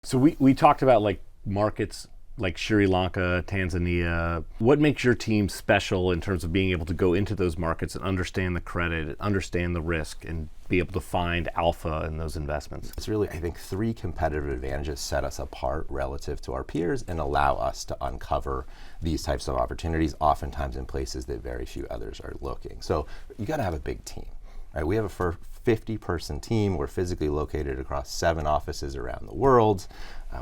So we talked about like markets like Sri Lanka, Tanzania. What makes your team special in terms of being able to go into those markets and understand the credit, understand the risk, and be able to find alpha in those investments? It's really, I think, three competitive advantages set us apart relative to our peers and allow us to uncover these types of opportunities, oftentimes in places that very few others are looking. So you got to have a big team. Right? We have a 50-person team. We're physically located across 7 offices around the world.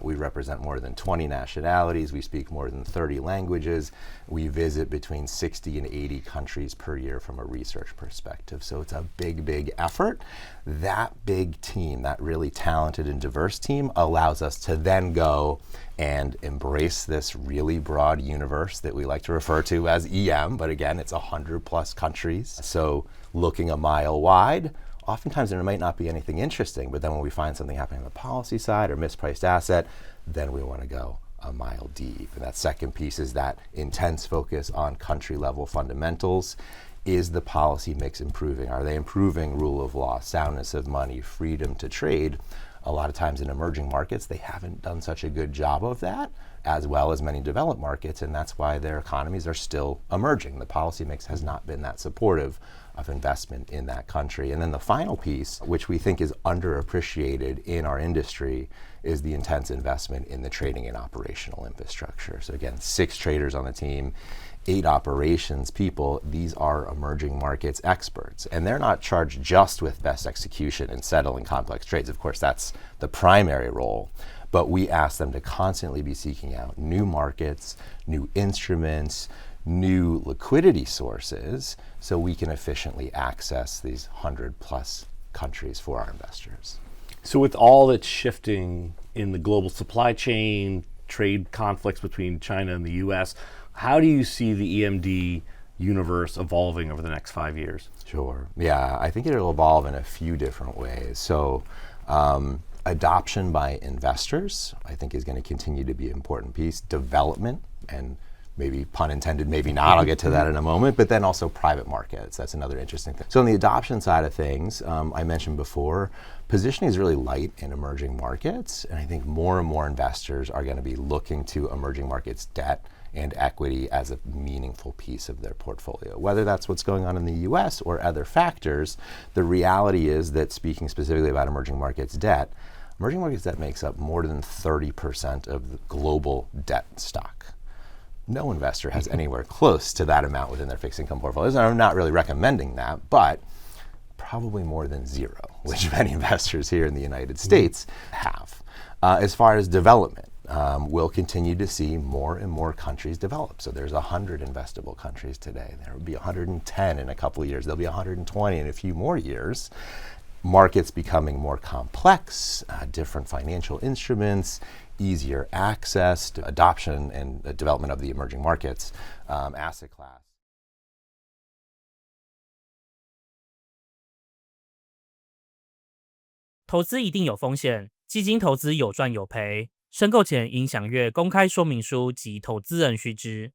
We represent more than 20 nationalities. We speak more than 30 languages. We visit between 60 and 80 countries per year from a research perspective. So it's a big, big effort. That big team, that really talented and diverse team, allows us to then go and embrace this really broad universe that we like to refer to as EM, but again, it's 100 plus countries. So looking a mile wide, oftentimes there might not be anything interesting, but then when we find something happening on the policy side or mispriced asset, then we want to go a mile deep. And that second piece is that intense focus on country level fundamentals. Is the policy mix improving? Are they improving rule of law, soundness of money, freedom to trade? A lot of times in emerging markets, they haven't done such a good job of that, as well as many developed markets, and that's why their economies are still emerging. The policy mix has not been that supportive of investment in that country. And then the final piece, which we think is underappreciated in our industry, is the intense investment in the trading and operational infrastructure. So again, 6 traders on the team, 8 operations people. These are emerging markets experts, and they're not charged just with best execution and settling complex trades. Of course, that's the primary role, but we ask them to constantly be seeking out new markets, new instruments, new liquidity sources, so we can efficiently access these 100 plus countries for our investors. So with all that's shifting in the global supply chain, trade conflicts between China and the US, how do you see the EMD universe evolving over the next 5 years? Sure. Yeah, I think it'll evolve in a few different ways. So adoption by investors, I think, is going to continue to be an important piece. Development, and maybe pun intended, maybe not, I'll get to that in a moment, but then also private markets. That's another interesting thing. So on the adoption side of things, I mentioned before, positioning is really light in emerging markets, and I think more and more investors are going to be looking to emerging markets debt and equity as a meaningful piece of their portfolio. Whether that's what's going on in the US or other factors, the reality is that, speaking specifically about emerging markets debt makes up more than 30% of the global debt stock. No investor has anywhere close to that amount within their fixed income portfolios. And I'm not really recommending that, but probably more than zero, which many investors here in the United States have. As far as development, we'll continue to see more and more countries develop. So there's 100 investable countries today. There will be 110 in a couple of years. There'll be 120 in a few more years. Markets becoming more complex, different financial instruments, easier access to adoption and development of the emerging markets asset class. 投资一定有风险，基金投资有赚有赔。申购前应详阅公开说明书及投资人须知。